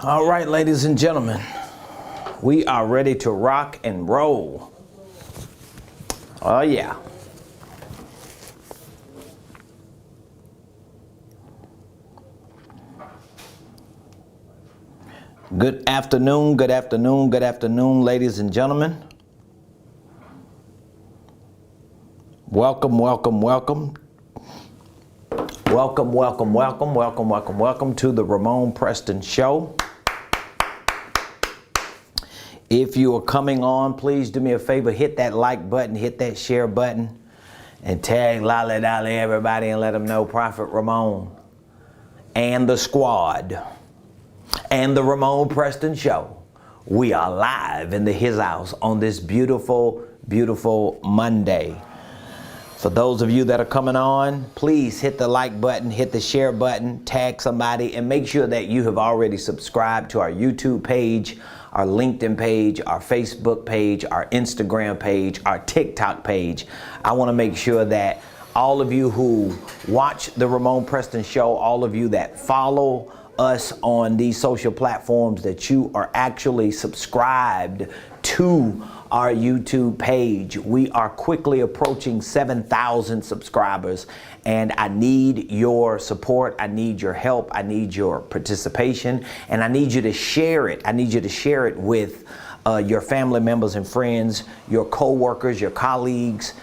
All right, ladies and gentlemen, we are ready to rock and roll. Oh, yeah. Good afternoon, ladies and gentlemen. Welcome to the Ramon Preston Show. If you are coming on, please do me a favor, hit that like button, hit that share button, and tag Lolly Dolly everybody and let them know Prophet Ramon and the squad and the Ramon Preston Show. We are live in his house on this beautiful, beautiful Monday. For those of you that are coming on, please hit the like button, hit the share button, tag somebody, and make sure that you have already subscribed to our YouTube page, our LinkedIn page, our Facebook page, our Instagram page, our TikTok page. I want to make sure that all of you who watch the Ramon Preston Show, all of you that follow us on these social platforms, that you are actually subscribed to our YouTube page. We are quickly approaching 7,000 subscribers, and I need your support. I need your help. I need your participation, and I need you to share it. I need you to share it with your family members and friends, your co-workers, your colleagues,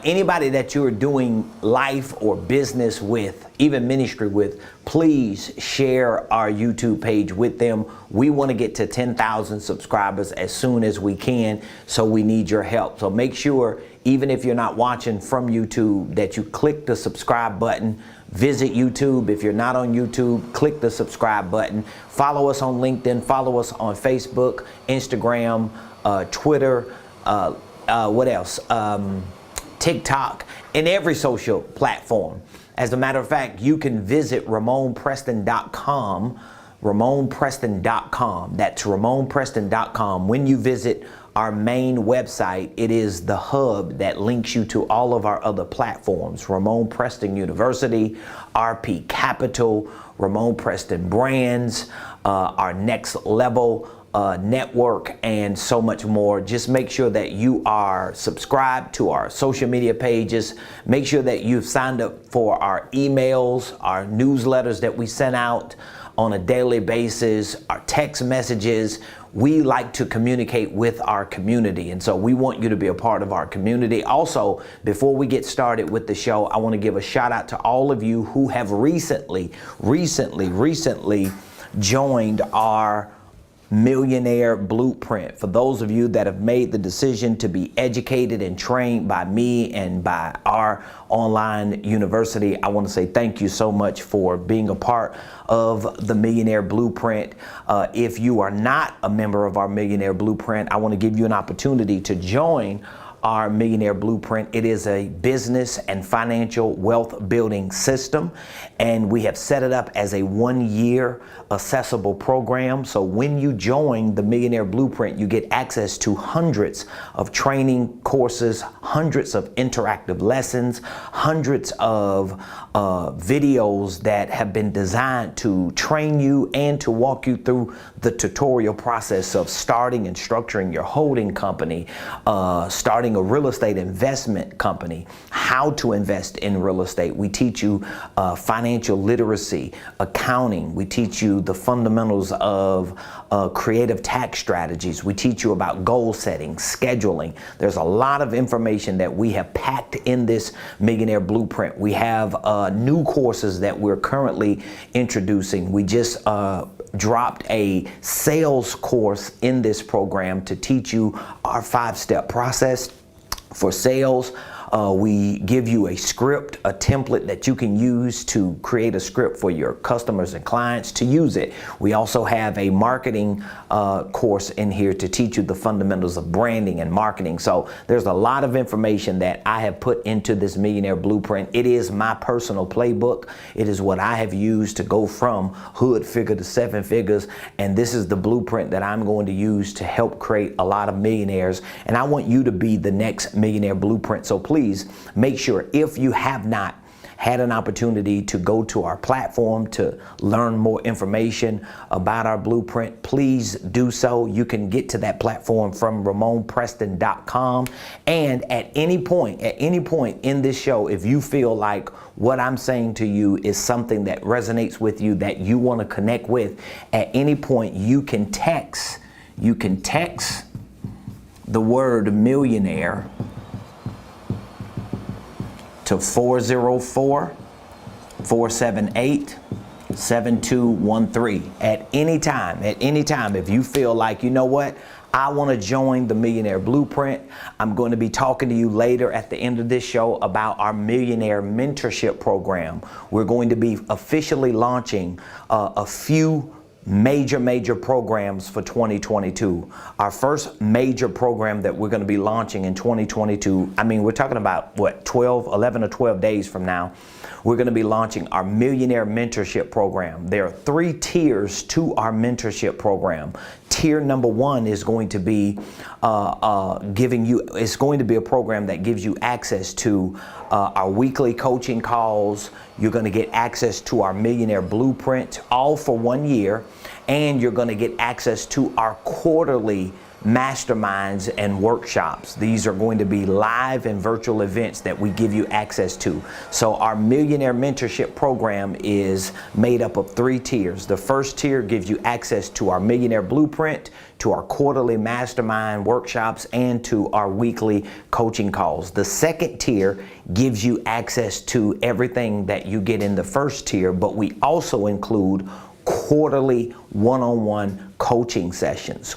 anybody that you're doing life or business with, even ministry with. Please share our YouTube page with them. We want to get to 10,000 subscribers as soon as we can, so we need your help. So make sure, even if you're not watching from YouTube, that you click the subscribe button. Visit YouTube. If you're not on YouTube, click the subscribe button. Follow us on LinkedIn. Follow us on Facebook, Instagram, Twitter, what else? TikTok, and every social platform. As a matter of fact, you can visit RamonPreston.com, RamonPreston.com. That's RamonPreston.com. When you visit our main website, it is the hub that links you to all of our other platforms: Ramon Preston University, RP Capital, Ramon Preston Brands, our Next Level network, and so much more. Just make sure that you are subscribed to our social media pages. Make sure that you've signed up for our emails, our newsletters that we send out on a daily basis, our text messages. We like to communicate with our community, and so we want you to be a part of our community. Also, before we get started with the show, I want to give a shout out to all of you who have recently joined our Millionaire Blueprint. For those of you that have made the decision to be educated and trained by me and by our online university, I want to say thank you so much for being a part of the Millionaire Blueprint. If you are not a member of our Millionaire Blueprint, I want to give you an opportunity to join our Millionaire Blueprint. It is a business and financial wealth building system, and we have set it up as a 1-year accessible program. So when you join the Millionaire Blueprint, you get access to hundreds of training courses, hundreds of interactive lessons, hundreds of videos that have been designed to train you and to walk you through the tutorial process of starting and structuring your holding company, starting a real estate investment company, how to invest in real estate. We teach you financial literacy, accounting. We teach you the fundamentals of creative tax strategies. We teach you about goal setting, scheduling. There's a lot of information that we have packed in this Millionaire Blueprint. We have new courses that we're currently introducing. We just dropped a sales course in this program to teach you our 5-step process for sales. We give you a script, a template that you can use to create a script for your customers and clients to use it. We also have a marketing course in here to teach you the fundamentals of branding and marketing. So there's a lot of information that I have put into this Millionaire Blueprint. It is my personal playbook. It is what I have used to go from hood figure to 7 figures. And this is the blueprint that I'm going to use to help create a lot of millionaires. And I want you to be the next Millionaire Blueprint. So please make sure, if you have not had an opportunity to go to our platform to learn more information about our blueprint, please do so. You can get to that platform from RamonPreston.com. And at any point in this show, if you feel like what I'm saying to you is something that resonates with you, that you want to connect with, at any point you can text the word millionaire to 404-478-7213 at any time. If you feel like, you know what, I want to join the Millionaire Blueprint. I'm going to be talking to you later at the end of this show about our Millionaire Mentorship program. We're going to be officially launching a few major programs for 2022. Our first major program that we're going to be launching in 2022, I mean, we're talking about what, 11 or 12 days from now, we're going to be launching our Millionaire Mentorship program. There are 3 tiers to our mentorship program. Tier number 1 is going to be it's going to be a program that gives you access to our weekly coaching calls. You're going to get access to our Millionaire Blueprint, all for 1 year, and you're going to get access to our quarterly masterminds and workshops. These are going to be live and virtual events that we give you access to. So our Millionaire Mentorship program is made up of 3 tiers. The first tier gives you access to our Millionaire Blueprint, to our quarterly mastermind workshops, and to our weekly coaching calls. The second tier gives you access to everything that you get in the first tier, but we also include quarterly one-on-one coaching sessions.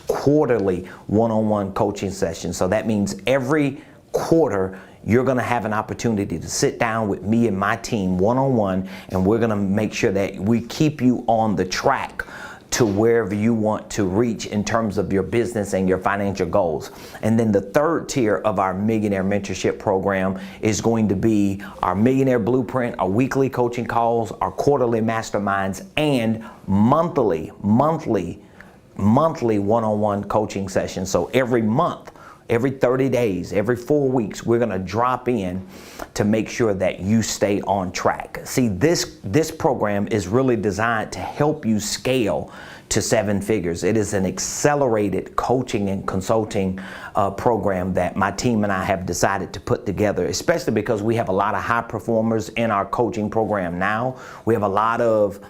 So that means every quarter you're going to have an opportunity to sit down with me and my team one-on-one, and we're going to make sure that we keep you on the track to wherever you want to reach in terms of your business and your financial goals. And then the third tier of our Millionaire Mentorship program is going to be our Millionaire Blueprint, our weekly coaching calls, our quarterly masterminds, and monthly one-on-one coaching sessions. So every month, every 30 days, every 4 weeks, we're going to drop in to make sure that you stay on track. See, this program is really designed to help you scale to 7 figures. It is an accelerated coaching and consulting program that my team and I have decided to put together, especially because we have a lot of high performers in our coaching program now. We have a lot of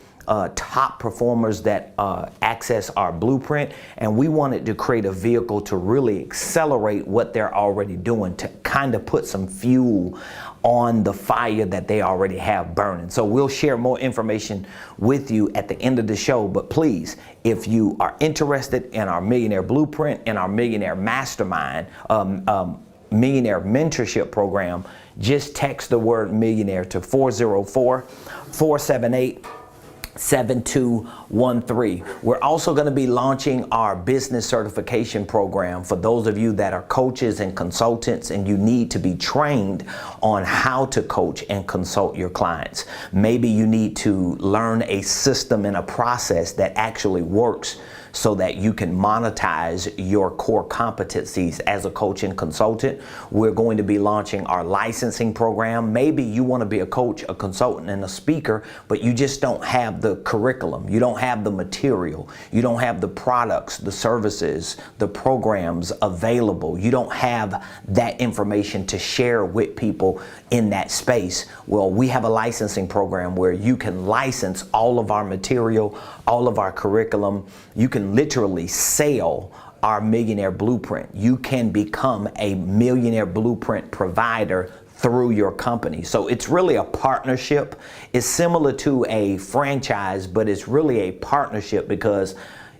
top performers that access our blueprint, and we wanted to create a vehicle to really accelerate what they're already doing, to kind of put some fuel on the fire that they already have burning. So we'll share more information with you at the end of the show, but please, if you are interested in our Millionaire Blueprint and our Millionaire Mastermind, Millionaire Mentorship program, just text the word millionaire to 404-478-7213. We're also going to be launching our business certification program for those of you that are coaches and consultants and you need to be trained on how to coach and consult your clients. Maybe you need to learn a system and a process that actually works so that you can monetize your core competencies as a coach and consultant. We're going to be launching our licensing program. Maybe you want to be a coach, a consultant, and a speaker, but you just don't have the curriculum. You don't have the material. You don't have the products, the services, the programs available. You don't have that information to share with people in that space. Well, we have a licensing program where you can license all of our material, all of our curriculum. You can literally sell our Millionaire Blueprint. You can become a Millionaire Blueprint provider through your company. So it's really a partnership. It's similar to a franchise, but it's really a partnership because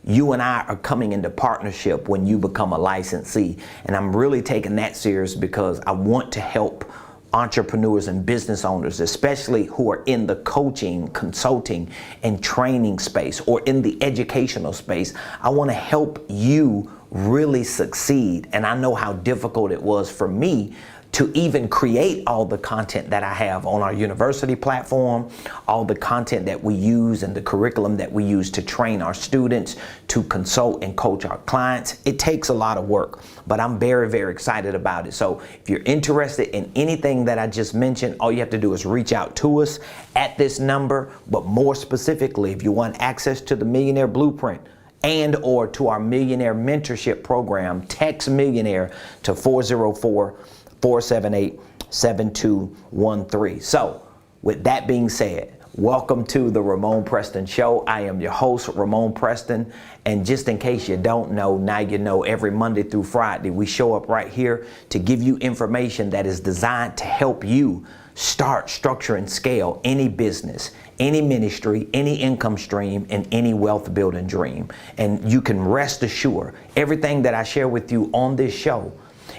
you and I are coming into partnership when you become a licensee. And I'm really taking that serious because I want to help entrepreneurs and business owners, especially who are in the coaching, consulting, and training space or in the educational space. I want to help you really succeed. And I know how difficult it was for me to even create all the content that I have on our university platform, all the content that we use and the curriculum that we use to train our students, to consult and coach our clients. It takes a lot of work, but I'm very, very excited about it. So if you're interested in anything that I just mentioned, all you have to do is reach out to us at this number. But more specifically, if you want access to the Millionaire Blueprint and or to our Millionaire Mentorship program, text Millionaire to 404-478-7213. So with that being said, welcome to the Ramon Preston Show. I am your host, Ramon Preston. And just in case you don't know, now you know. Every Monday through Friday, we show up right here to give you information that is designed to help you start, structure, and scale any business, any ministry, any income stream, and any wealth building dream. And you can rest assured, everything that I share with you on this show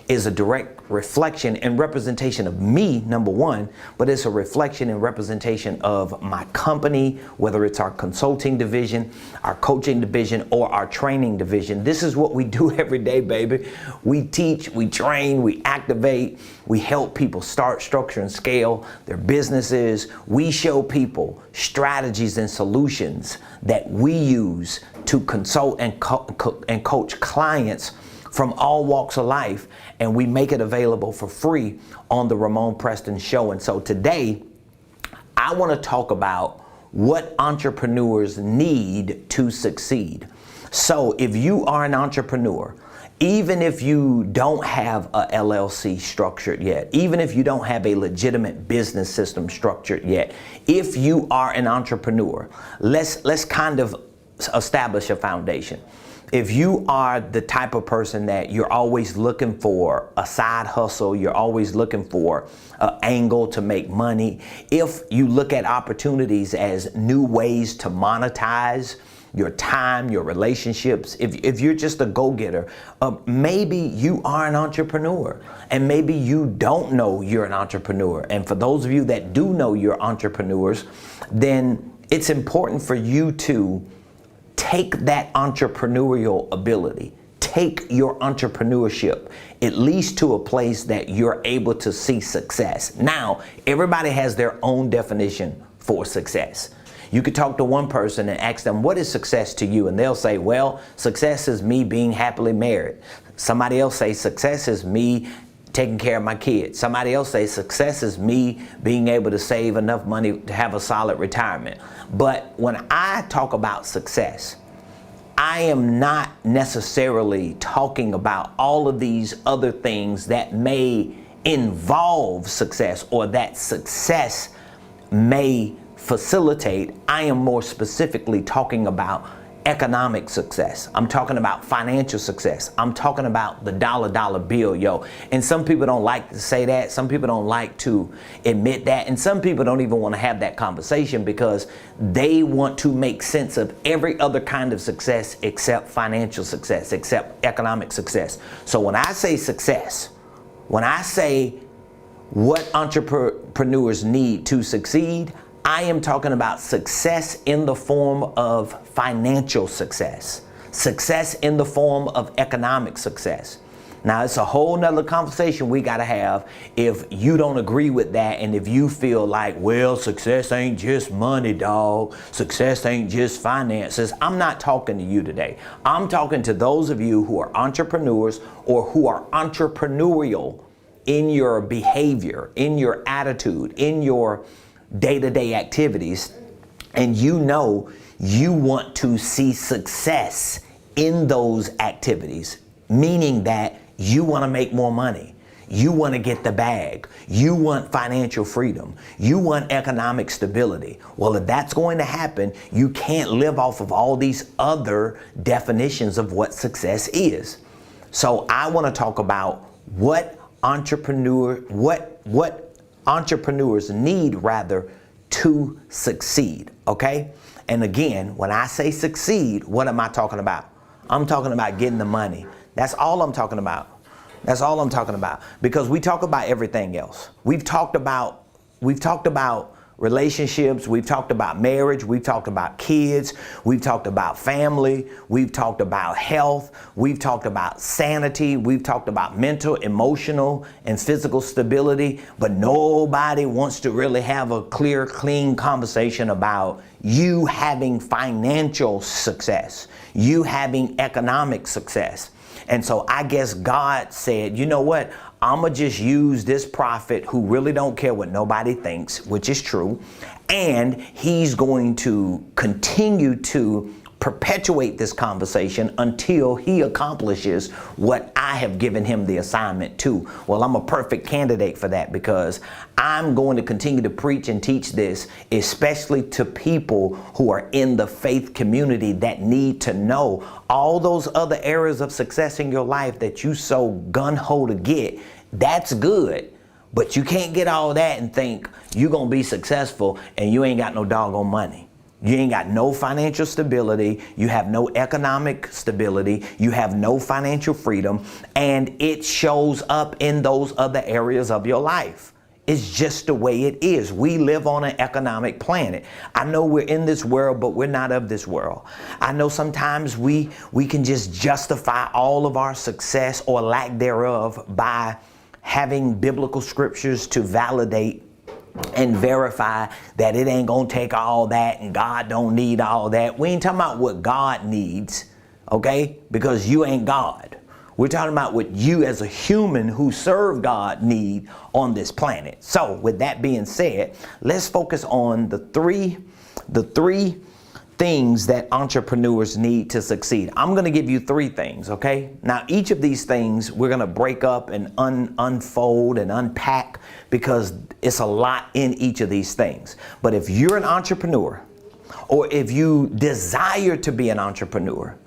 is a direct reflection and representation of me, number one, but it's a reflection and representation of my company, whether it's our consulting division, our coaching division, or our training division. This is what we do every day, baby. We teach, we train, we activate, we help people start, structure, and scale their businesses. We show people strategies and solutions that we use to consult and coach clients from all walks of life, and we make it available for free on the Ramon Preston Show. And so today, I want to talk about what entrepreneurs need to succeed. So if you are an entrepreneur, even if you don't have a LLC structured yet, even if you don't have a legitimate business system structured yet, if you are an entrepreneur, let's kind of establish a foundation. If you are the type of person that you're always looking for a side hustle, you're always looking for an angle to make money, if you look at opportunities as new ways to monetize your time, your relationships, if you're just a go-getter, maybe you are an entrepreneur, and maybe you don't know you're an entrepreneur. And for those of you that do know you're entrepreneurs, then it's important for you to take that entrepreneurial ability, take your entrepreneurship at least to a place that you're able to see success. Now, everybody has their own definition for success. You could talk to one person and ask them, what is success to you? And they'll say, well, success is me being happily married. Somebody else say success is me taking care of my kids. Somebody else say success is me being able to save enough money to have a solid retirement. But when I talk about success, I am not necessarily talking about all of these other things that may involve success or that success may facilitate. I am more specifically talking about economic success. I'm talking about financial success. I'm talking about the dollar bill, yo. And some people don't like to say that. Some people don't like to admit that. And some people don't even want to have that conversation because they want to make sense of every other kind of success except financial success, except economic success. So when I say success, when I say what entrepreneurs need to succeed, I am talking about success in the form of financial success, success in the form of economic success. Now, it's a whole nother conversation we got to have if you don't agree with that, and if you feel like, well, success ain't just money, dog. Success ain't just finances. I'm not talking to you today. I'm talking to those of you who are entrepreneurs or who are entrepreneurial in your behavior, in your attitude, in your day-to-day activities, and you know you want to see success in those activities, meaning that you want to make more money, you want to get the bag, you want financial freedom, you want economic stability. Well, if that's going to happen, you can't live off of all these other definitions of what success is. So I want to talk about what entrepreneurs need rather to succeed, okay? And again, when I say succeed, what am I talking about? I'm talking about getting the money. That's all I'm talking about. That's all I'm talking about. Because we talk about everything else. We've talked about relationships, we've talked about marriage, we've talked about kids, we've talked about family, we've talked about health, we've talked about sanity, we've talked about mental, emotional, and physical stability, but nobody wants to really have a clear, clean conversation about you having financial success, you having economic success. And so I guess God said, you know what? I'm going to just use this prophet who really don't care what nobody thinks, which is true. And he's going to continue to perpetuate this conversation until he accomplishes what I have given him the assignment to. Well, I'm a perfect candidate for that because I'm going to continue to preach and teach this, especially to people who are in the faith community that need to know all those other areas of success in your life that you so gun-ho to get. That's good. But you can't get all that and think you're going to be successful and you ain't got no doggone money. You ain't got no financial stability. You have no economic stability. You have no financial freedom. And it shows up in those other areas of your life. It's just the way it is. We live on an economic planet. I know we're in this world, but we're not of this world. I know sometimes we can just justify all of our success or lack thereof by having biblical scriptures to validate and verify that it ain't gonna take all that and God don't need all that. We ain't talking about what God needs, okay? Because you ain't God. We're talking about what you as a human who serve God need on this planet. So with that being said, let's focus on the three things that entrepreneurs need to succeed. I'm going to give you 3 things, okay? Now, each of these things we're going to break up and unfold and unpack because it's a lot in each of these things. But if you're an entrepreneur or if you desire to be an entrepreneur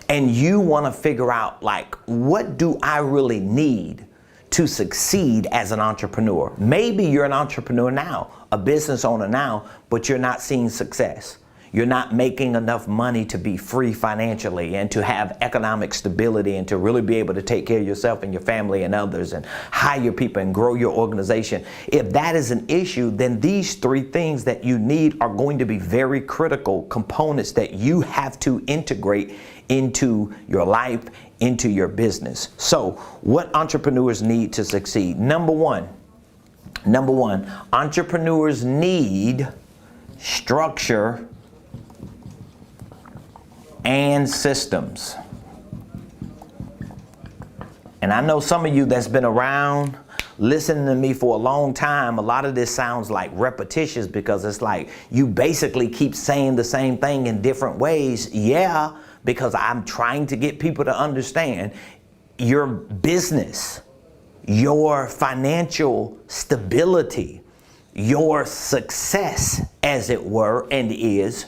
and you want to figure out, like, what do I really need to succeed as an entrepreneur? Maybe you're an entrepreneur now, a business owner now, but you're not seeing success. You're not making enough money to be free financially and to have economic stability and to really be able to take care of yourself and your family and others and hire people and grow your organization. If that is an issue, then these 3 things that you need are going to be very critical components that you have to integrate into your life, into your business. So what entrepreneurs need to succeed? Number one, entrepreneurs need structure and systems. And I know some of you that's been around listening to me for a long time, a lot of this sounds like repetitious because it's like you basically keep saying the same thing in different ways. Yeah, because I'm trying to get people to understand your business, your financial stability, your success, as it were, and is,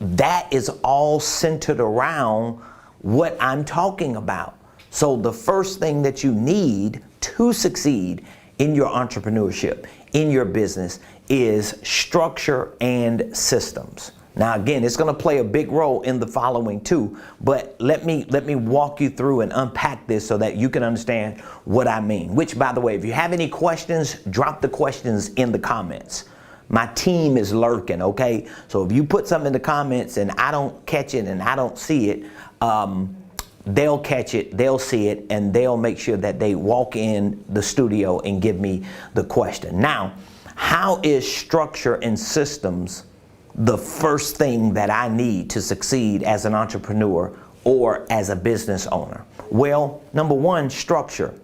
that is all centered around what I'm talking about. So the first thing that you need to succeed in your entrepreneurship, in your business, is structure and systems. Now, again, it's going to play a big role in the following too, but let me walk you through and unpack this so that you can understand what I mean. Which, by the way, if you have any questions, drop the questions in the comments. My team is lurking, okay? So if you put something in the comments and I don't catch it and I don't see it, they'll catch it, they'll see it, and they'll make sure that they walk in the studio and give me the question. Now, how is structure and systems the first thing that I need to succeed as an entrepreneur or as a business owner? Well, number one, structure.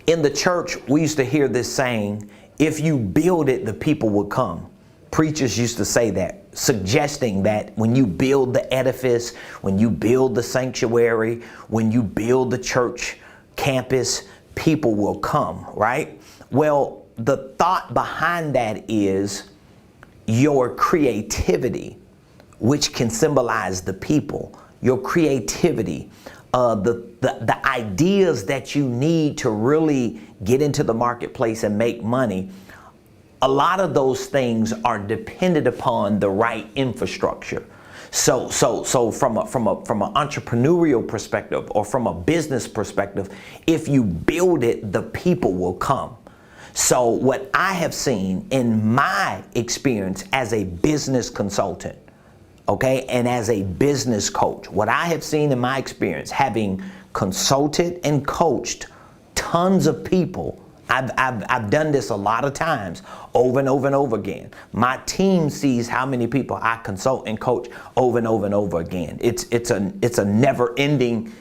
In the church, we used to hear this saying, if you build it, the people will come. Preachers used to say that, suggesting that when you build the edifice, when you build the sanctuary, when you build the church campus, people will come, right? Well, the thought behind that is your creativity, which can symbolize the people, your creativity, the ideas that you need to really get into the marketplace and make money. A lot of those things are dependent upon the right infrastructure. So from an entrepreneurial perspective or from a business perspective, if you build it, the people will come. So what I have seen in my experience as a business consultant, okay, and as a business coach, what I have seen in my experience, having consulted and coached tons of people, I've done this a lot of times, over and over and over again. My team sees how many people I consult and coach over and over and over again. It's a never-ending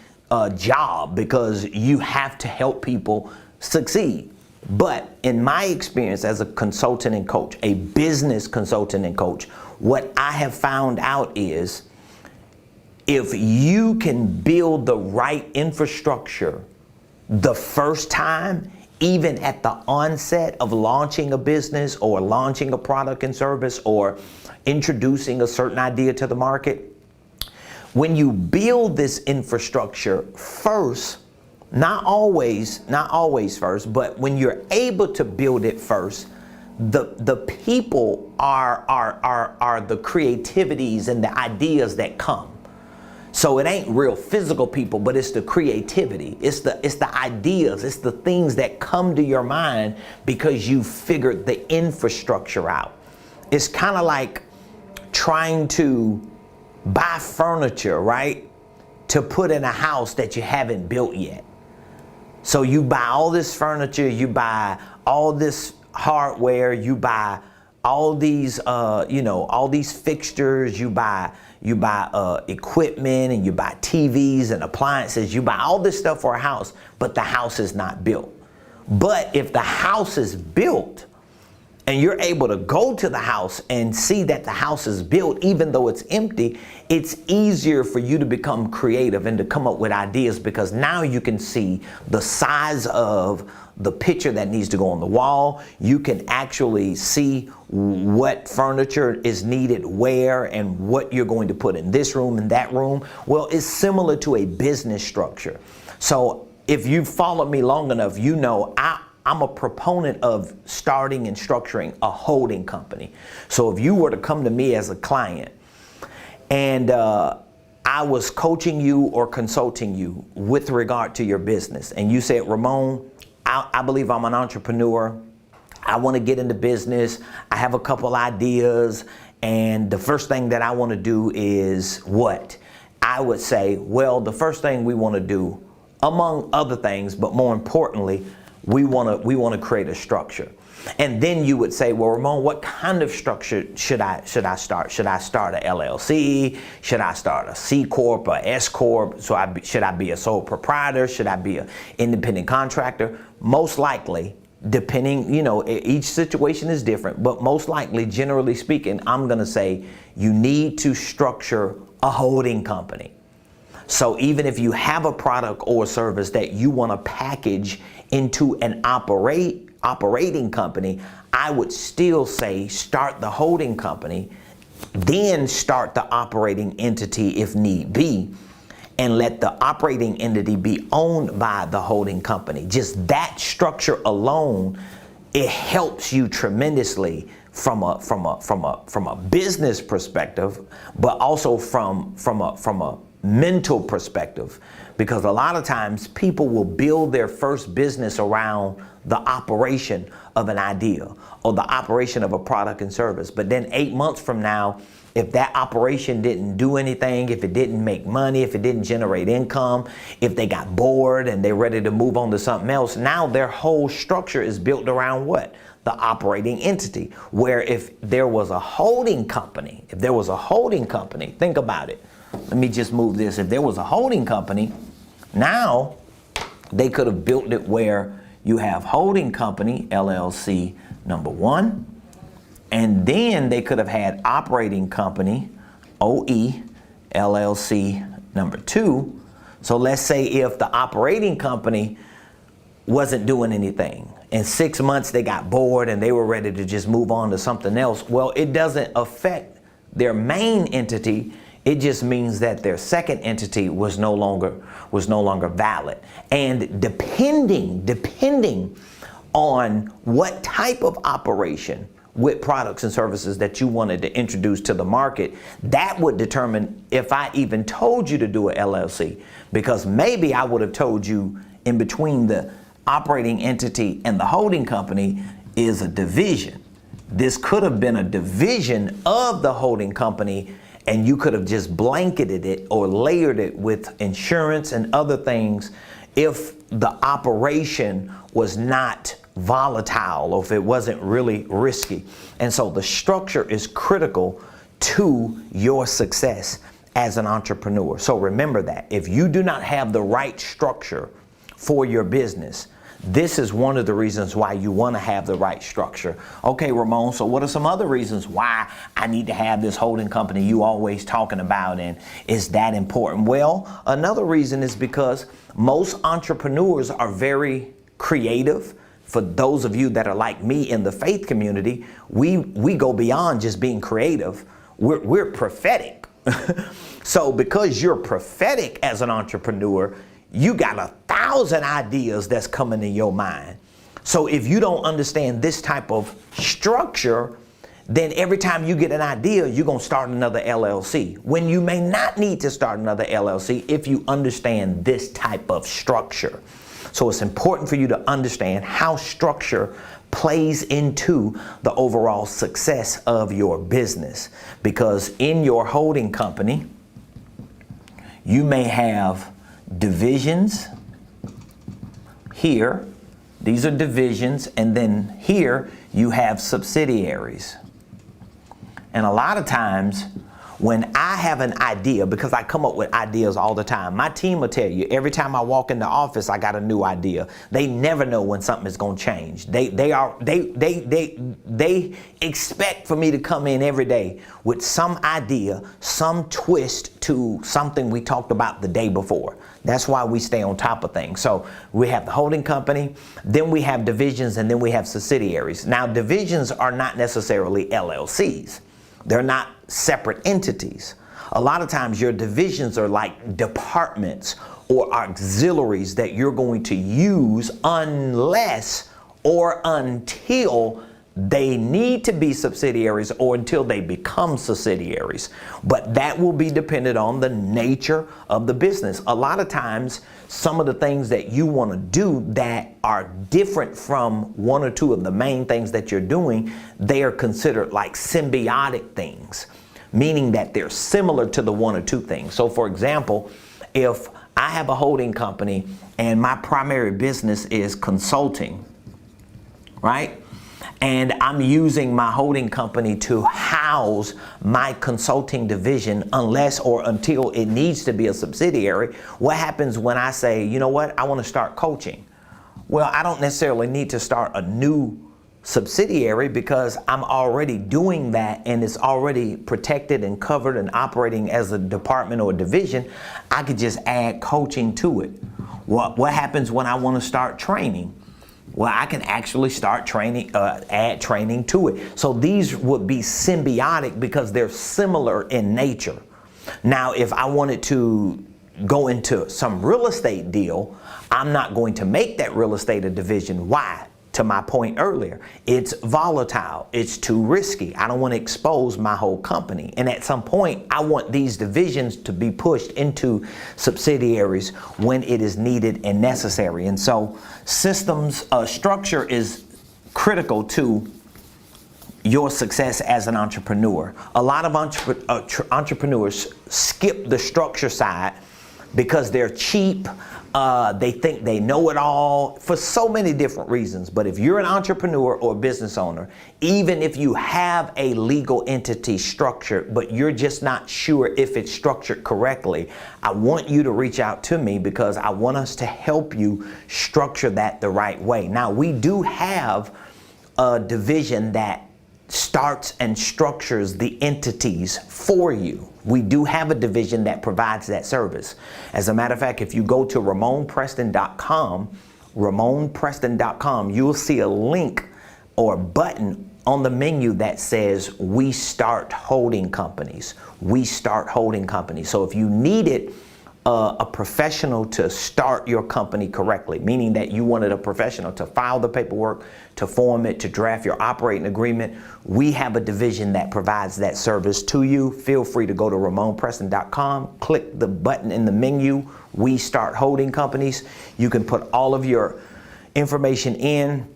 job, because you have to help people succeed. But in my experience as a consultant and coach, a business consultant and coach, what I have found out is, if you can build the right infrastructure the first time, even at the onset of launching a business or launching a product and service or introducing a certain idea to the market, when you build this infrastructure first, not always first, but when you're able to build it first, the people are the creativities and the ideas that come. So it ain't real physical people, but it's the creativity. It's the ideas. It's the things that come to your mind because you figured the infrastructure out. It's kind of like trying to buy furniture, right? To put in a house that you haven't built yet. So you buy all this furniture, you buy all this hardware, you buy all these, all these fixtures, you buy equipment, and you buy TVs and appliances, you buy all this stuff for a house, but the house is not built. But if the house is built, and you're able to go to the house and see that the house is built, even though it's empty, it's easier for you to become creative and to come up with ideas, because now you can see the size of the picture that needs to go on the wall. You can actually see what furniture is needed where and what you're going to put in this room and that room. Well, it's similar to a business structure. So if you've followed me long enough, you know I'm a proponent of starting and structuring a holding company. So if you were to come to me as a client and I was coaching you or consulting you with regard to your business, and you said, Ramon, I believe I'm an entrepreneur. I want to get into business. I have a couple ideas, and the first thing that I want to do is what? I would say, well, the first thing we want to do, among other things, but more importantly, we want to create a structure. And then you would say, well, Ramon, what kind of structure should I start? Should I start a LLC? Should I start a C Corp or S Corp? Should I be a sole proprietor? Should I be an independent contractor? Most likely, depending, each situation is different, but most likely, generally speaking, I'm going to say you need to structure a holding company. So even if you have a product or service that you want to package into an operating company, I would still say start the holding company, then start the operating entity if need be, and let the operating entity be owned by the holding company. Just that structure alone, it helps you tremendously from a business perspective, but also from a mental perspective, because a lot of times people will build their first business around the operation of an idea or the operation of a product and service. But then 8 months from now, if that operation didn't do anything, if it didn't make money, if it didn't generate income, if they got bored and they're ready to move on to something else, now their whole structure is built around what? The operating entity. Where if there was a holding company, think about it. Let me just move this. If there was a holding company, now they could have built it where you have holding company, LLC number 1, and then they could have had operating company, OE, LLC number 2. So let's say if the operating company wasn't doing anything, in 6 months they got bored and they were ready to just move on to something else, well, it doesn't affect their main entity. It just means that their second entity was no longer valid. And depending on what type of operation with products and services that you wanted to introduce to the market, that would determine if I even told you to do an LLC. Because maybe I would have told you in between the operating entity and the holding company is a division. This could have been a division of the holding company, and you could have just blanketed it or layered it with insurance and other things if the operation was not volatile or if it wasn't really risky. And so the structure is critical to your success as an entrepreneur. So remember that if you do not have the right structure for your business, this is one of the reasons why you want to have the right structure. Okay, Ramon, so what are some other reasons why I need to have this holding company you always talking about, and is that important? Well, another reason is because most entrepreneurs are very creative. For those of you that are like me in the faith community, we go beyond just being creative. We're prophetic. So because you're prophetic as an entrepreneur, you got 1,000 ideas that's coming in your mind. So if you don't understand this type of structure, then every time you get an idea, you're going to start another LLC, when you may not need to start another LLC if you understand this type of structure. So it's important for you to understand how structure plays into the overall success of your business, because in your holding company, you may have divisions here. These are divisions, and then here you have subsidiaries. And a lot of times when I have an idea, because I come up with ideas all the time, my team will tell you every time I walk in the office, I got a new idea. They never know when something is going to change. They expect for me to come in every day with some idea, some twist to something we talked about the day before. That's why we stay on top of things. So we have the holding company, then we have divisions, and then we have subsidiaries. Now, divisions are not necessarily LLCs. They're not separate entities. A lot of times your divisions are like departments or auxiliaries that you're going to use unless or until they need to be subsidiaries or until they become subsidiaries. But that will be dependent on the nature of the business. A lot of times, some of the things that you want to do that are different from one or two of the main things that you're doing, they are considered like symbiotic things, meaning that they're similar to the one or two things. So for example, if I have a holding company and my primary business is consulting, right? And I'm using my holding company to house my consulting division unless or until it needs to be a subsidiary. What happens when I say, you know what, I want to start coaching? Well, I don't necessarily need to start a new subsidiary because I'm already doing that and it's already protected and covered and operating as a department or a division. I could just add coaching to it. What happens when I want to start training? Well, I can actually start training, add training to it. So these would be symbiotic because they're similar in nature. Now, if I wanted to go into some real estate deal, I'm not going to make that real estate a division. Why? To my point earlier, it's volatile. It's too risky. I don't want to expose my whole company. And at some point, I want these divisions to be pushed into subsidiaries when it is needed and necessary. And so systems structure is critical to your success as an entrepreneur. A lot of entrepreneurs skip the structure side because they're cheap. They think they know it all for so many different reasons. But if you're an entrepreneur or a business owner, even if you have a legal entity structured, but you're just not sure if it's structured correctly, I want you to reach out to me because I want us to help you structure that the right way. Now, we do have a division that starts and structures the entities for you. We do have a division that provides that service. As a matter of fact, if you go to RamonPreston.com, you'll see a link or button on the menu that says We Start Holding Companies. We Start Holding Companies. So if you needed a professional to start your company correctly, meaning that you wanted a professional to file the paperwork, to form it, to draft your operating agreement, we have a division that provides that service to you. Feel free to go to RamonPreston.com, click the button in the menu, We Start Holding Companies. You can put all of your information in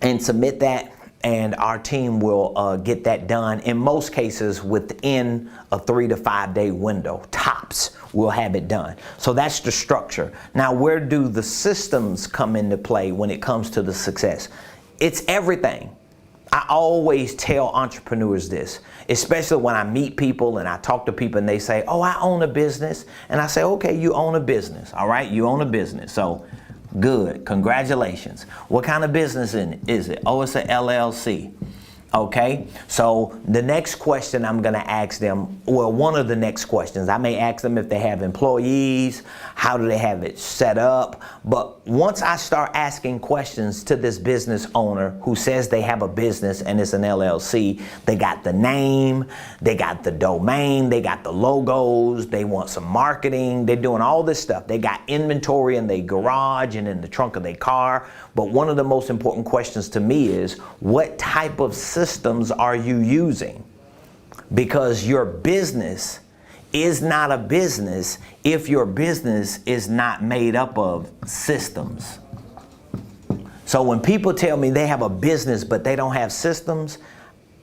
and submit that, and our team will get that done. In most cases, within a 3 to 5 day window, tops, we'll have it done. So that's the structure. Now, where do the systems come into play when it comes to the success? It's everything. I always tell entrepreneurs this, especially when I meet people and I talk to people and they say, oh, I own a business. And I say, okay, you own a business. All right, you own a business. So good, congratulations. What kind of business is it? Oh, it's an LLC. Okay, so the next question I'm going to ask them, well, one of the next questions, I may ask them if they have employees, how do they have it set up? But once I start asking questions to this business owner who says they have a business and it's an LLC, they got the name, they got the domain, they got the logos, they want some marketing, they're doing all this stuff. They got inventory in their garage and in the trunk of their car. But one of the most important questions to me is, what type of systems are you using? Because your business is not a business if your business is not made up of systems. So when people tell me they have a business but they don't have systems,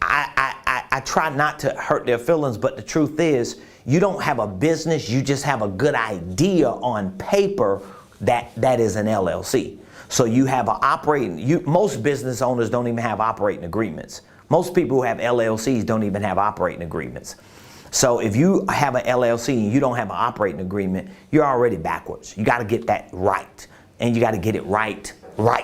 I try not to hurt their feelings, but the truth is, you don't have a business, you just have a good idea on paper that is an LLC. So you have an operating, most business owners don't even have operating agreements. Most people who have LLCs don't even have operating agreements. So if you have an LLC and you don't have an operating agreement, you're already backwards. You got to get that right, and you got to get it right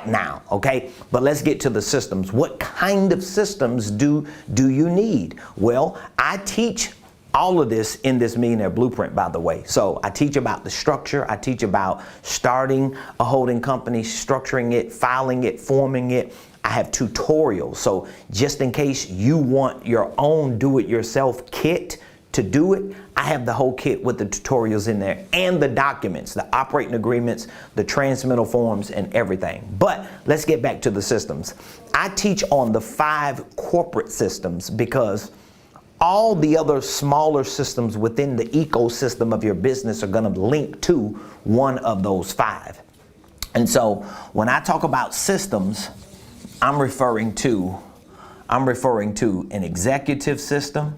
now, okay? But let's get to the systems. What kind of systems do you need? Well, I teach all of this in this Millionaire Blueprint, by the way. So I teach about the structure. I teach about starting a holding company, structuring it, filing it, forming it. I have tutorials. So just in case you want your own do-it-yourself kit to do it, I have the whole kit with the tutorials in there and the documents, the operating agreements, the transmittal forms, and everything. But let's get back to the systems. I teach on the 5 corporate systems because all the other smaller systems within the ecosystem of your business are going to link to one of those 5. And so when I talk about systems, I'm referring to an executive system.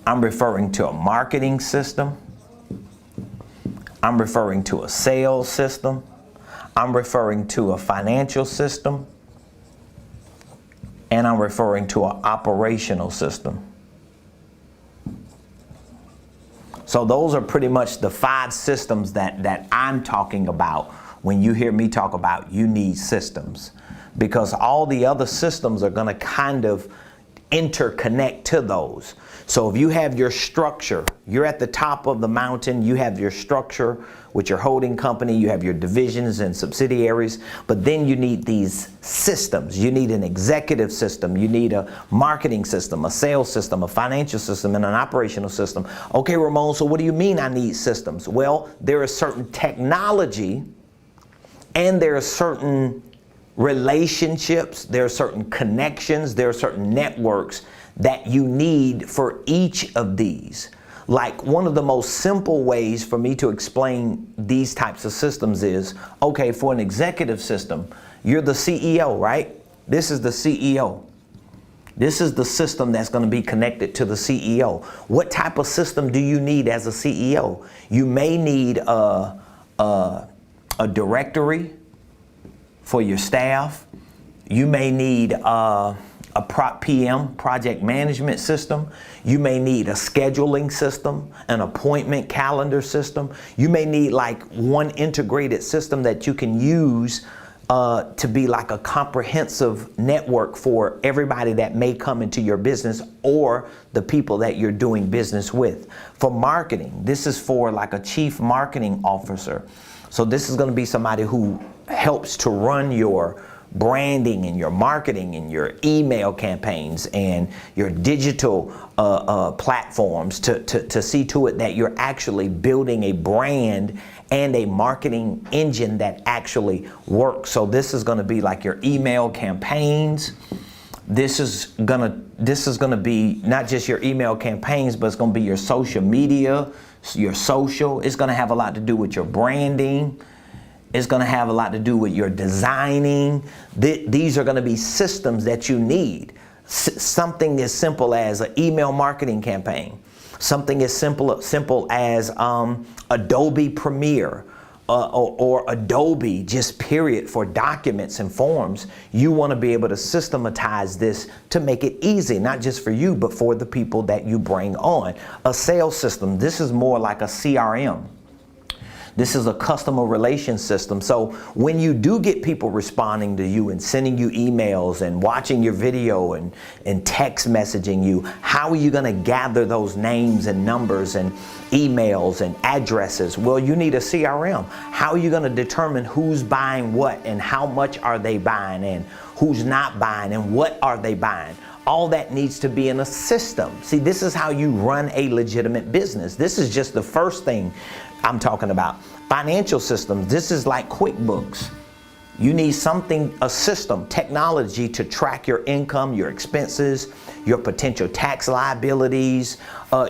I'm referring to a marketing system. I'm referring to a sales system. I'm referring to a financial system. And I'm referring to an operational system. So those are pretty much the 5 systems that I'm talking about when you hear me talk about you need systems. Because all the other systems are going to kind of interconnect to those. So if you have your structure, you're at the top of the mountain, you have your structure with your holding company, you have your divisions and subsidiaries, but then you need these systems. You need an executive system, you need a marketing system, a sales system, a financial system, and an operational system. Okay, Ramon, so what do you mean I need systems? Well, there is certain technology and there are certain relationships, there are certain connections, there are certain networks that you need for each of these. Like, one of the most simple ways for me to explain these types of systems is, okay, for an executive system, you're the CEO, right? This is the CEO. This is the system that's going to be connected to the CEO. What type of system do you need as a CEO? You may need a directory for your staff. You may need a PM, project management system. You may need a scheduling system, an appointment calendar system. You may need like one integrated system that you can use to be like a comprehensive network for everybody that may come into your business or the people that you're doing business with. For marketing, this is for like a chief marketing officer. So this is going to be somebody who helps to run your branding and your marketing and your email campaigns and your digital platforms to see to it that you're actually building a brand and a marketing engine that actually works. So this is going to be like your email campaigns. This is gonna be not just your email campaigns, but it's going to be your social media, your social. It's going to have a lot to do with your branding. It's going to have a lot to do with your designing. These are going to be systems that you need. Something as simple as an email marketing campaign. Something as simple as Adobe Premiere or Adobe, just period, for documents and forms. You want to be able to systematize this to make it easy, not just for you, but for the people that you bring on. A sales system, this is more like a CRM. This is a customer relations system. So when you do get people responding to you and sending you emails and watching your video and text messaging you, how are you going to gather those names and numbers and emails and addresses? Well, you need a CRM. How are you going to determine who's buying what and how much are they buying and who's not buying and what are they buying? All that needs to be in a system. See, this is how you run a legitimate business. This is just the first thing I'm talking about. Financial systems, this is like QuickBooks. You need something, a system, technology to track your income, your expenses, your potential tax liabilities.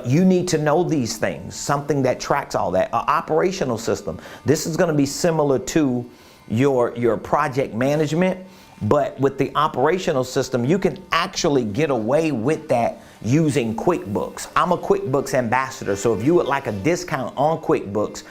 You need to know these things, something that tracks all that. An operational system. This is going to be similar to your project management, but with the operational system, you can actually get away with that using QuickBooks. I'm a QuickBooks ambassador, so if you would like a discount on QuickBooks,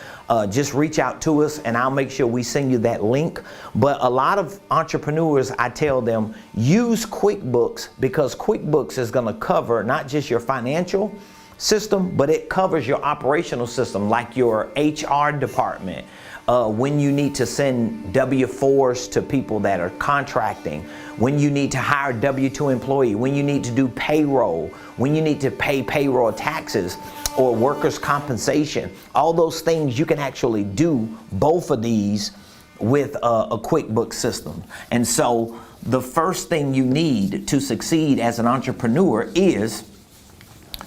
just reach out to us and I'll make sure we send you that link. But a lot of entrepreneurs, I tell them, use QuickBooks because QuickBooks is going to cover not just your financial system, but it covers your operational system, like your HR department. When you need to send W-4s to people that are contracting, when you need to hire a W-2 employee, when you need to do payroll, when you need to pay payroll taxes or workers' compensation, all those things you can actually do both of these with a QuickBooks system. And so the first thing you need to succeed as an entrepreneur is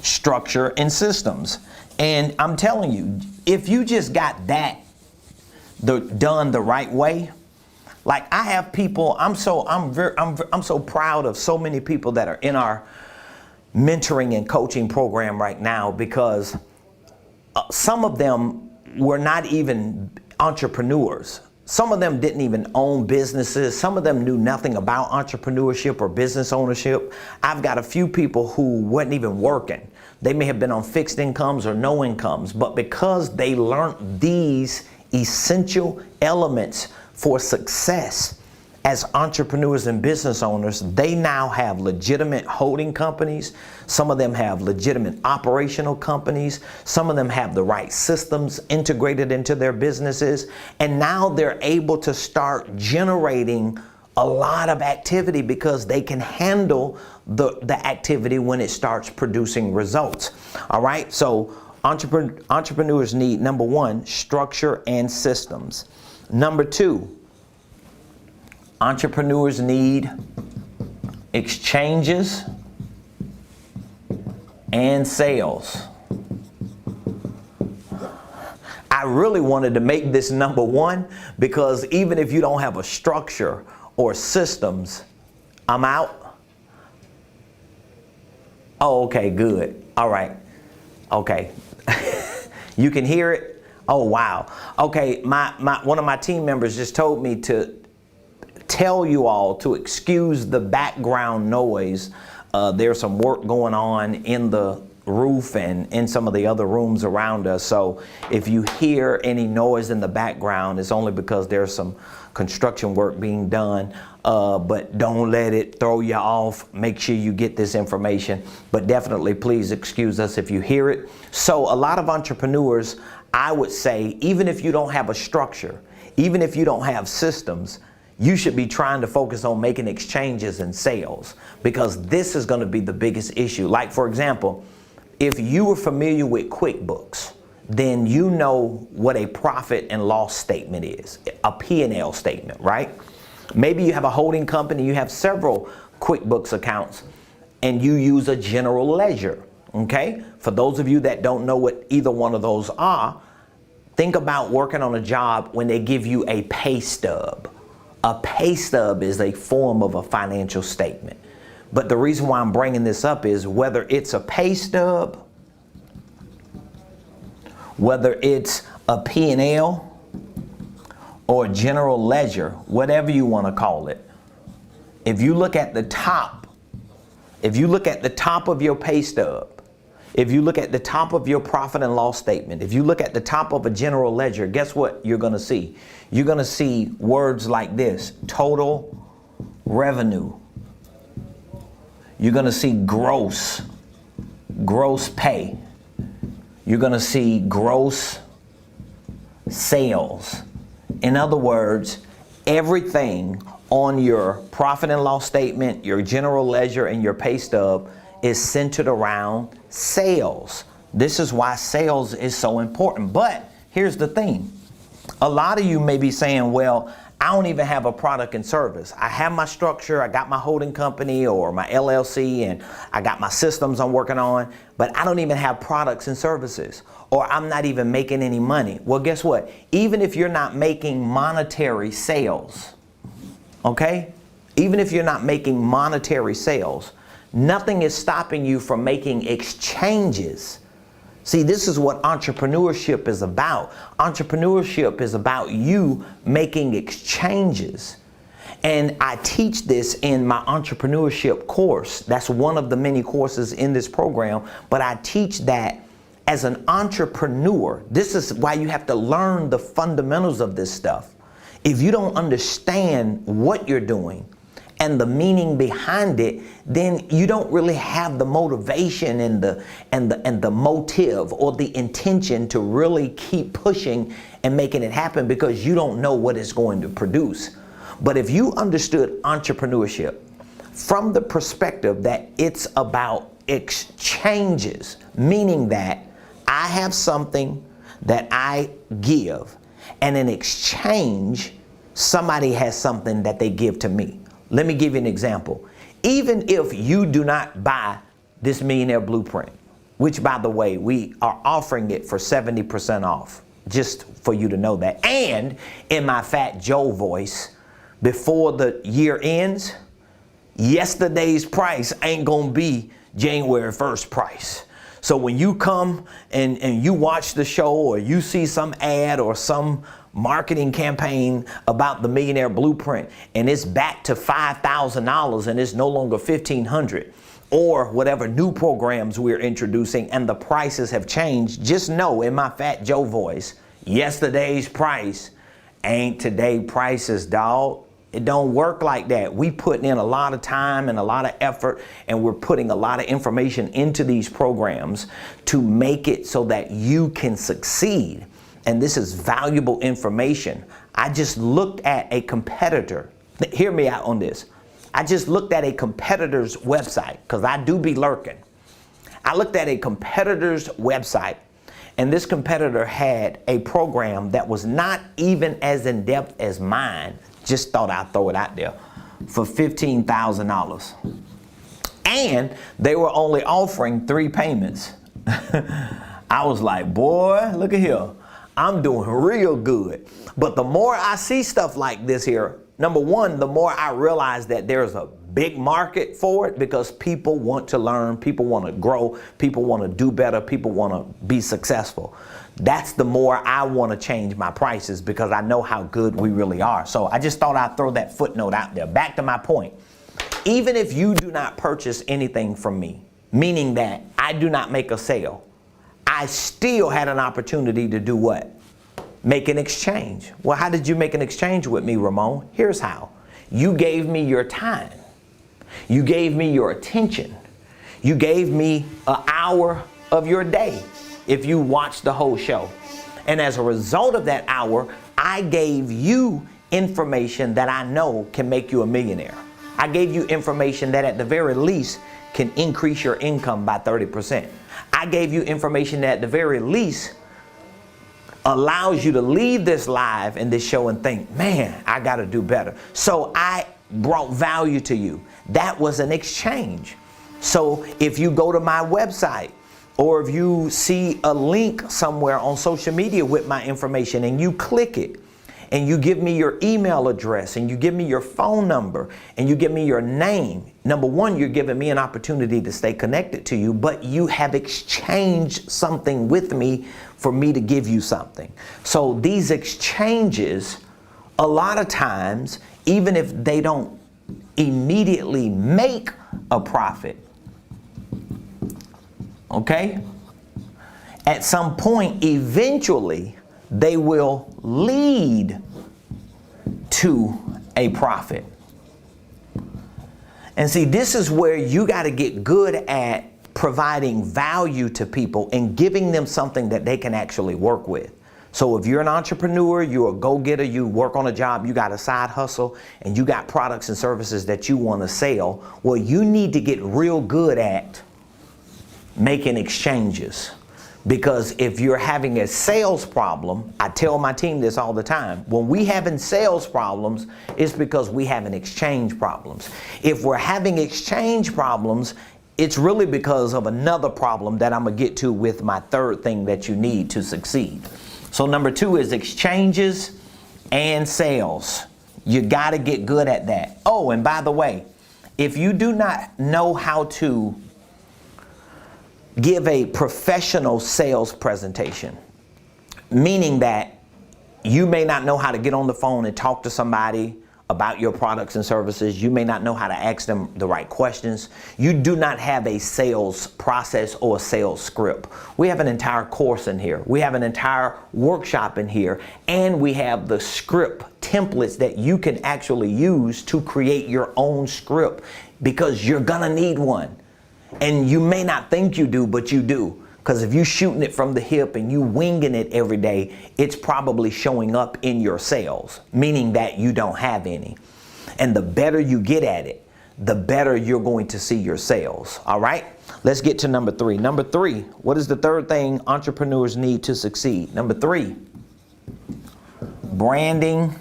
structure and systems. And I'm telling you, if you just got that done the right way, like I have people, I'm so proud of so many people that are in our mentoring and coaching program right now, because some of them were not even entrepreneurs. Some of them didn't even own businesses. Some of them knew nothing about entrepreneurship or business ownership. I've got a few people who weren't even working. They may have been on fixed incomes or no incomes, but because they learned these essential elements for success as entrepreneurs and business owners, they now have legitimate holding companies. Some of them have legitimate operational companies. Some of them have the right systems integrated into their businesses. And now they're able to start generating a lot of activity because they can handle the activity when it starts producing results. All right, so entrepreneurs need, number one, structure and systems. Number two, entrepreneurs need exchanges and sales. I really wanted to make this number one because even if you don't have a structure or systems, I'm out. Oh, okay, good. All right. Okay. You can hear it? Oh, wow. Okay, one of my team members just told me to tell you all to excuse the background noise. There's some work going on in the roof and in some of the other rooms around us. So if you hear any noise in the background, it's only because there's some construction work being done. But don't let it throw you off. Make sure you get this information. But definitely please excuse us if you hear it. So a lot of entrepreneurs, I would say, even if you don't have a structure, even if you don't have systems, you should be trying to focus on making exchanges and sales, because this is going to be the biggest issue. Like, for example, if you were familiar with QuickBooks, then you know what a profit and loss statement is, a P&L statement, right? Maybe you have a holding company, you have several QuickBooks accounts, and you use a general ledger, okay? For those of you that don't know what either one of those are, think about working on a job when they give you a pay stub. A pay stub is a form of a financial statement. But the reason why I'm bringing this up is whether it's a pay stub, whether it's a P&L, or general ledger, whatever you want to call it, if you look at the top, if you look at the top of your pay stub, if you look at the top of your profit and loss statement, if you look at the top of a general ledger, guess what you're going to see? You're going to see words like this: total revenue. You're going to see gross pay. You're going to see gross sales. In other words, everything on your profit and loss statement, your general ledger, and your pay stub is centered around sales. This is why sales is so important. But here's the thing. A lot of you may be saying, well, I don't even have a product and service. I have my structure, I got my holding company or my LLC, and I got my systems I'm working on, but I don't even have products and services, or I'm not even making any money. Well, guess what? Even if you're not making monetary sales, okay? Even if you're not making monetary sales, nothing is stopping you from making exchanges. See, this is what entrepreneurship is about. Entrepreneurship is about you making exchanges. And I teach this in my entrepreneurship course. That's one of the many courses in this program. But I teach that as an entrepreneur, this is why you have to learn the fundamentals of this stuff. If you don't understand what you're doing and the meaning behind it, then you don't really have the motivation and the motive or the intention to really keep pushing and making it happen, because you don't know what it's going to produce. But if you understood entrepreneurship from the perspective that it's about exchanges, meaning that I have something that I give, and in exchange, somebody has something that they give to me. Let me give you an example. Even if you do not buy this Millionaire Blueprint, which, by the way, we are offering it for 70% off, just for you to know that. And in my Fat Joe voice, before the year ends, yesterday's price ain't gonna be January 1st price. So when you come and you watch the show, or you see some ad or some marketing campaign about the Millionaire Blueprint, and it's back to $5,000 and it's no longer $1,500, or whatever new programs we're introducing and the prices have changed, just know in my Fat Joe voice, yesterday's price ain't today prices, dog. It don't work like that. We putting in a lot of time and a lot of effort, and we're putting a lot of information into these programs to make it so that you can succeed. And this is valuable information. I just looked at a competitor. Hear me out on this. I just looked at a competitor's website, because I do be lurking. I looked at a competitor's website, and this competitor had a program that was not even as in depth as mine. Just thought I'd throw it out there, for $15,000. And they were only offering 3 payments. I was like, boy, look at here. I'm doing real good. But the more I see stuff like this here, number one, the more I realize that there's a big market for it, because people want to learn, people want to grow, people want to do better, people want to be successful. That's the more I want to change my prices, because I know how good we really are. So I just thought I'd throw that footnote out there. Back to my point. Even if you do not purchase anything from me, meaning that I do not make a sale, I still had an opportunity to do what? Make an exchange. Well, how did you make an exchange with me, Ramon? Here's how. You gave me your time. You gave me your attention. You gave me an hour of your day if you watched the whole show. And as a result of that hour, I gave you information that I know can make you a millionaire. I gave you information that at the very least can increase your income by 30%. I gave you information that at the very least allows you to leave this live and this show and think, man, I got to do better. So I brought value to you. That was an exchange. So if you go to my website, or if you see a link somewhere on social media with my information and you click it, and you give me your email address, and you give me your phone number, and you give me your name, number one, you're giving me an opportunity to stay connected to you, but you have exchanged something with me for me to give you something. So these exchanges a lot of times, even if they don't immediately make a profit, okay, at some point, eventually, they will lead to a profit. And see, this is where you got to get good at providing value to people and giving them something that they can actually work with. So if you're an entrepreneur, you're a go-getter, you work on a job, you got a side hustle, and you got products and services that you want to sell, well, you need to get real good at making exchanges. Because if you're having a sales problem, I tell my team this all the time, when we having sales problems, it's because we having exchange problems. If we're having exchange problems, it's really because of another problem that I'm gonna get to with my third thing that you need to succeed. So number 2 is exchanges and sales. You gotta get good at that. Oh, and by the way, if you do not know how to give a professional sales presentation, meaning that you may not know how to get on the phone and talk to somebody about your products and services. You may not know how to ask them the right questions. You do not have a sales process or a sales script. We have an entire course in here. We have an entire workshop in here, and we have the script templates that you can actually use to create your own script, because you're gonna need one. And you may not think you do, but you do. Because if you're shooting it from the hip and you winging it every day, it's probably showing up in your sales, meaning that you don't have any. And the better you get at it, the better you're going to see your sales. All right, let's get to number 3. Number 3, what is the third thing entrepreneurs need to succeed? Number 3, branding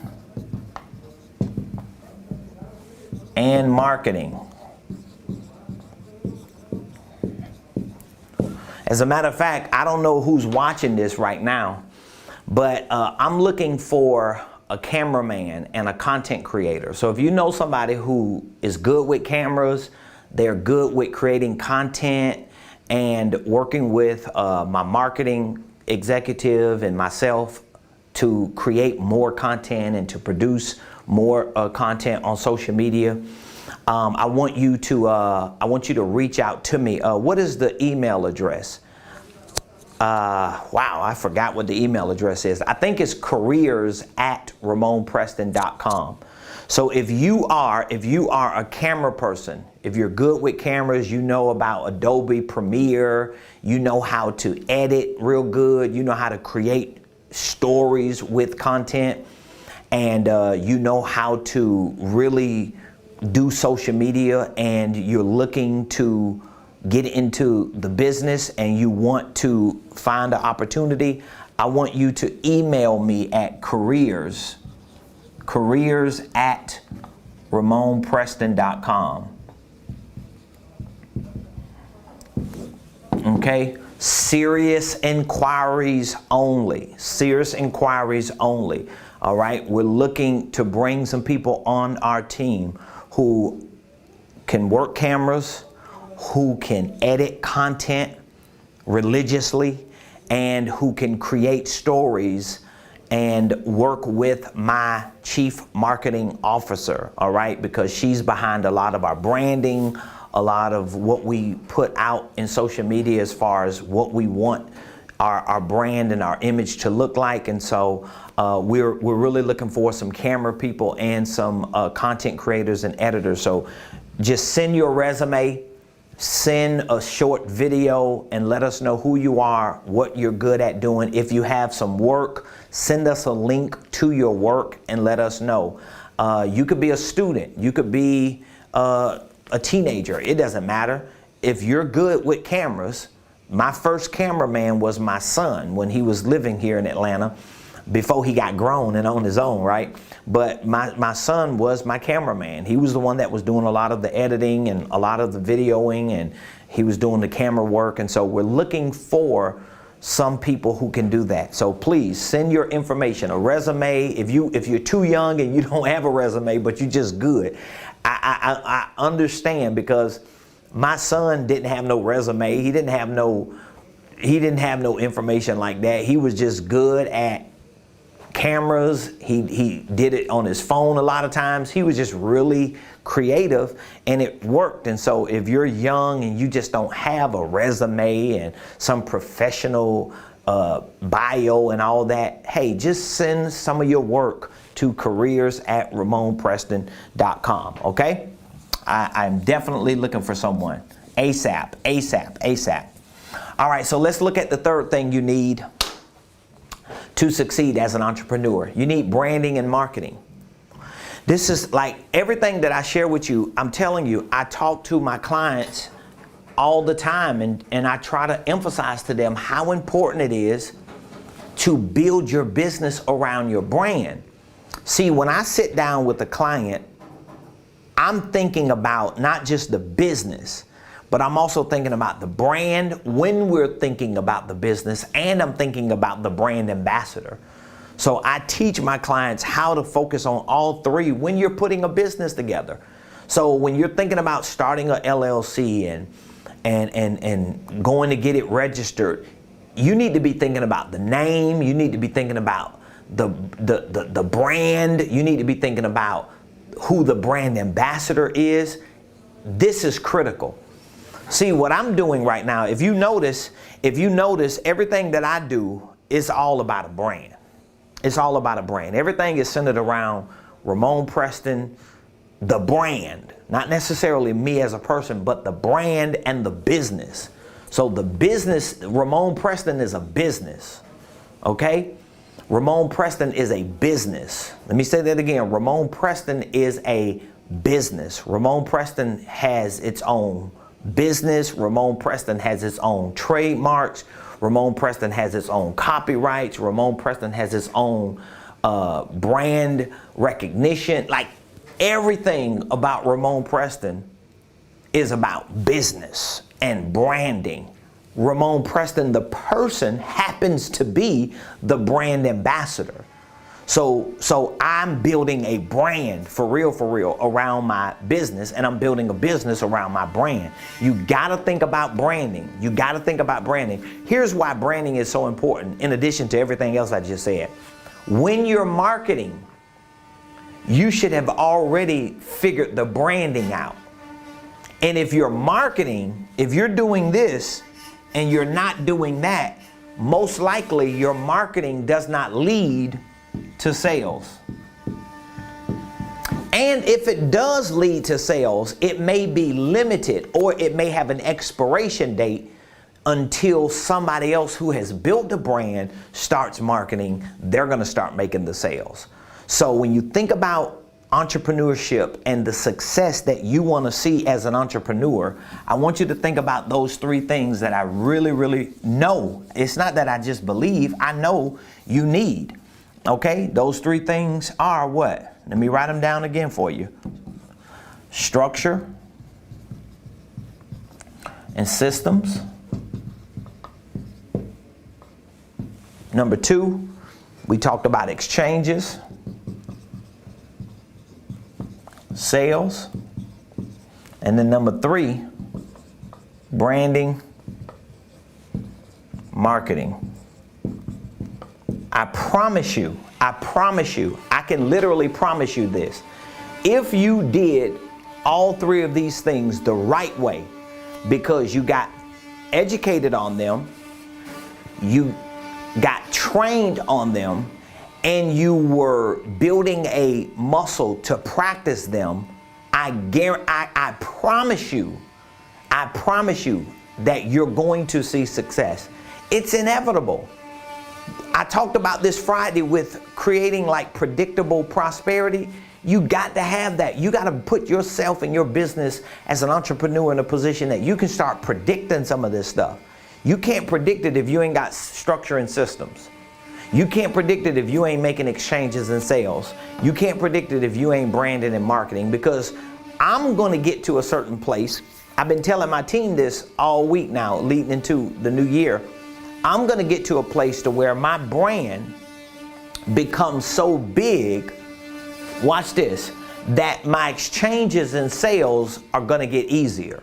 and marketing. As a matter of fact, I don't know who's watching this right now, but I'm looking for a cameraman and a content creator. So if you know somebody who is good with cameras, they're good with creating content and working with my marketing executive and myself to create more content and to produce more content on social media, I want you to reach out to me. What is the email address? Wow, I forgot what the email address is. I think it's careers@ramonpreston.com. So if you are a camera person, if you're good with cameras, you know about Adobe Premiere, you know how to edit real good, you know how to create stories with content, and you know how to really do social media, and you're looking to get into the business and you want to find an opportunity, I want you to email me at careers@ramonpreston.com. Okay? Serious inquiries only. Serious inquiries only. All right? We're looking to bring some people on our team who can work cameras, who can edit content religiously, and who can create stories and work with my chief marketing officer, all right? Because she's behind a lot of our branding, a lot of what we put out in social media as far as what we want our brand and our image to look like. And so we're really looking for some camera people and some content creators and editors. So just send your resume, send a short video, and let us know who you are, what you're good at doing. If you have some work, send us a link to your work and let us know. You could be a student, you could be a teenager, it doesn't matter. If you're good with cameras, my first cameraman was my son when he was living here in Atlanta before he got grown and on his own, right? But my son was my cameraman. He was the one that was doing a lot of the editing and a lot of the videoing, and he was doing the camera work. And so we're looking for some people who can do that. So please send your information, a resume. If you're too young and you don't have a resume, but you're just good, I understand, because my son didn't have no resume. He didn't have no information like that. He was just good at cameras. He did it on his phone a lot of times. He was just really creative, and it worked. And so if you're young and you just don't have a resume and some professional bio and all that, hey, just send some of your work to careers@ramonpreston.com. Okay? I'm definitely looking for someone ASAP, ASAP, ASAP. All right, so let's look at the third thing you need to succeed as an entrepreneur. You need branding and marketing. This is like everything that I share with you. I'm telling you, I talk to my clients all the time, and I try to emphasize to them how important it is to build your business around your brand. See, when I sit down with a client, I'm thinking about not just the business, but I'm also thinking about the brand when we're thinking about the business, and I'm thinking about the brand ambassador. So I teach my clients how to focus on all three when you're putting a business together. So when you're thinking about starting a LLC and going to get it registered, you need to be thinking about the name. You need to be thinking about the brand. You need to be thinking about who the brand ambassador is. This is critical. See, what I'm doing right now, if you notice, everything that I do is all about a brand. It's all about a brand. Everything is centered around Ramon Preston, the brand, not necessarily me as a person, but the brand and the business. So the business, Ramon Preston is a business, okay? Ramon Preston is a business. Let me say that again. Ramon Preston is a business. Ramon Preston has its own business. Ramon Preston has its own trademarks. Ramon Preston has its own copyrights. Ramon Preston has its own brand recognition. Like everything about Ramon Preston is about business and branding. Ramon Preston, the person, happens to be the brand ambassador. So I'm building a brand for real, around my business, and I'm building a business around my brand. You gotta think about branding. You gotta think about branding. Here's why branding is so important, in addition to everything else I just said. When you're marketing, you should have already figured the branding out. And if you're marketing, if you're doing this and you're not doing that, most likely your marketing does not lead to sales. And if it does lead to sales, it may be limited, or it may have an expiration date until somebody else who has built the brand starts marketing. They're going to start making the sales. So when you think about entrepreneurship and the success that you want to see as an entrepreneur, I want you to think about those three things that I really know. It's not that I just believe, I know you need. Okay, those three things are what? Let me write them down again for you. Structure and systems. Number 2, we talked about exchanges, sales, and then number 3, branding, marketing. I promise you, I can literally promise you this. If you did all 3 of these things the right way, because you got educated on them, you got trained on them, and you were building a muscle to practice them, I promise you that you're going to see success. It's inevitable. I talked about this Friday with creating like predictable prosperity. You got to have that. You got to put yourself and your business as an entrepreneur in a position that you can start predicting some of this stuff. You can't predict it if you ain't got structure and systems. You can't predict it if you ain't making exchanges and sales. You can't predict it if you ain't branding and marketing, because I'm going to get to a certain place. I've been telling my team this all week now, leading into the new year. I'm going to get to a place to where my brand becomes so big, watch this, that my exchanges and sales are going to get easier.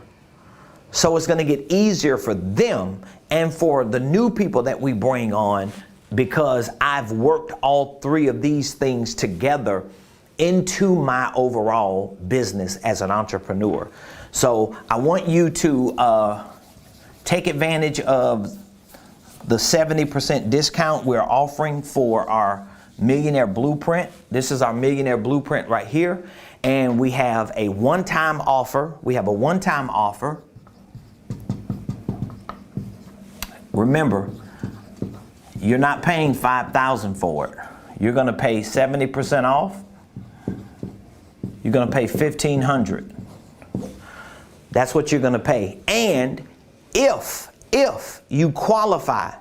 So it's going to get easier for them and for the new people that we bring on because I've worked all three of these things together into my overall business as an entrepreneur. So I want you to take advantage of the 70% discount we're offering for our Millionaire Blueprint. This is our Millionaire Blueprint right here. And we have a one-time offer. Remember, you're not paying $5,000 for it. You're going to pay 70% off. You're going to pay $1,500. That's what you're going to pay. And if you qualify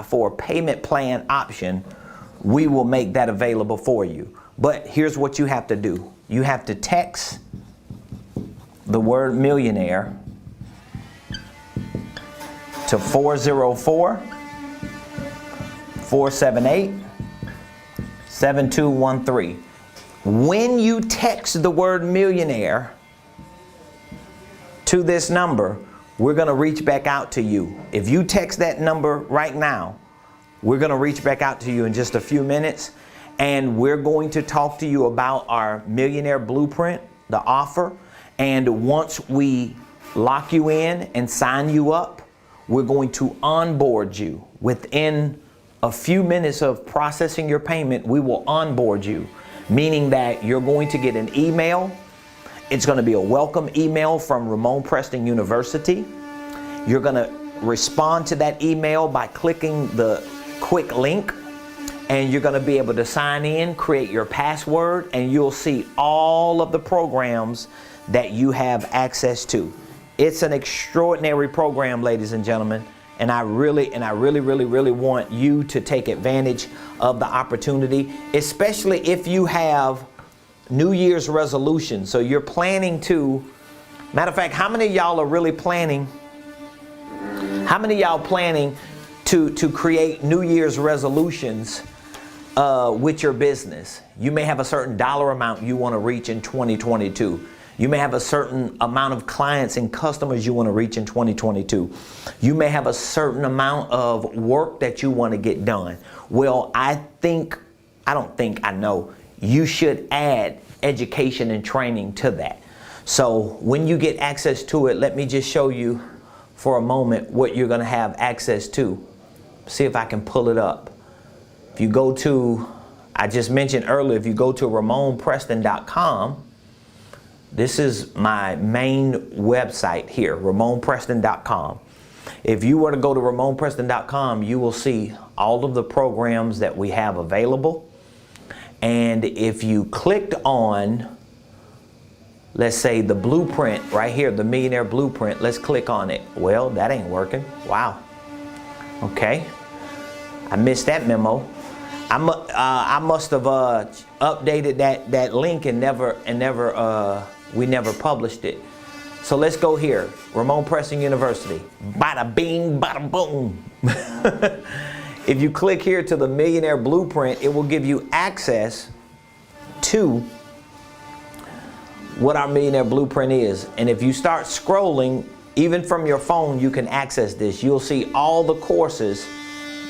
for a payment plan option, we will make that available for you. But here's what you have to do. You have to text the word millionaire to 404-478-7213. When you text the word millionaire to this number, we're going to reach back out to you. If you text that number right now, we're going to reach back out to you in just a few minutes, and we're going to talk to you about our Millionaire Blueprint, the offer. And once we lock you in and sign you up, we're going to onboard you. Within a few minutes of processing your payment, we will onboard you, meaning that you're going to get an email. It's going to be a welcome email from Ramon Preston University. You're going to respond to that email by clicking the quick link, and you're going to be able to sign in, create your password, and you'll see all of the programs that you have access to. It's an extraordinary program, ladies and gentlemen, and I really want you to take advantage of the opportunity, especially if you have New Year's resolutions. So you're planning to, matter of fact, how many of y'all are really planning? How many of y'all planning to create New Year's resolutions with your business? You may have a certain dollar amount you want to reach in 2022. You may have a certain amount of clients and customers you want to reach in 2022. You may have a certain amount of work that you want to get done. Well, I know you should add education and training to that. So when you get access to it, let me just show you for a moment what you're going to have access to. See if I can pull it up. If you go to, I just mentioned earlier, if you go to RamonPreston.com, this is my main website here, RamonPreston.com. If you were to go to RamonPreston.com, you will see all of the programs that we have available. And if you clicked on, let's say the blueprint right here, the Millionaire Blueprint, let's click on it. Well, that ain't working. Wow. Okay. I missed that memo. I must have updated that link and we never published it. So let's go here. Ramon Preston University. Bada bing, bada boom. If you click here to the Millionaire Blueprint, it will give you access to what our Millionaire Blueprint is. And if you start scrolling, even from your phone, you can access this. You'll see all the courses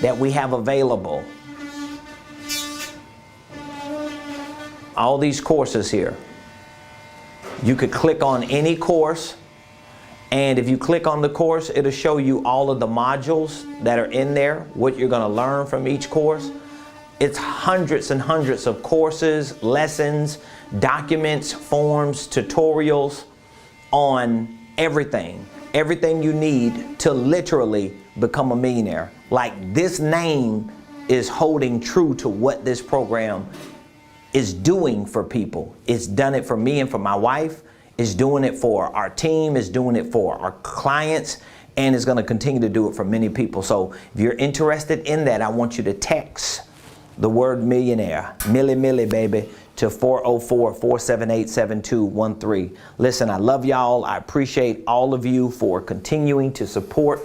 that we have available. All these courses here. You could click on any course, and if you click on the course, it'll show you all of the modules that are in there, what you're going to learn from each course. It's hundreds and hundreds of courses, lessons, documents, forms, tutorials on everything you need to literally become a millionaire. Like, this name is holding true to what this program is doing for people. It's done it for me and for my wife. It's doing it for our team. It's doing it for our clients, and it's going to continue to do it for many people. So if you're interested in that, I want you to text the word millionaire, milli baby, to 404-478-7213. Listen, I love y'all. I appreciate all of you for continuing to support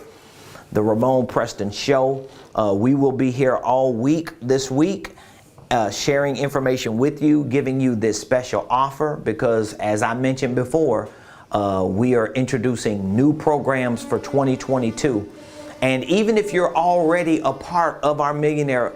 the Ramon Preston Show. We will be here all week this week, sharing information with you, giving you this special offer, because as I mentioned before, we are introducing new programs for 2022. And even if you're already a part of our Millionaire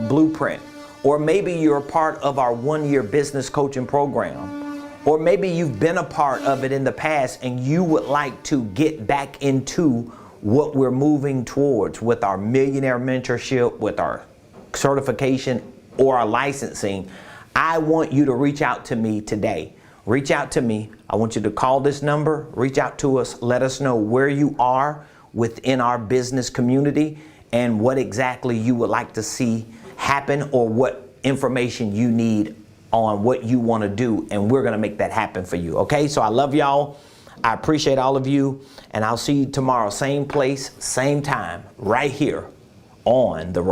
Blueprint, or maybe you're a part of our 1-year business coaching program, or maybe you've been a part of it in the past and you would like to get back into what we're moving towards with our Millionaire Mentorship, with our certification or our licensing, I want you to reach out to me today. Reach out to me. I want you to call this number, reach out to us, let us know where you are within our business community and what exactly you would like to see happen, or what information you need on what you want to do, and we're going to make that happen for you. Okay, so I love y'all. I appreciate all of you, and I'll see you tomorrow, same place, same time, right here on the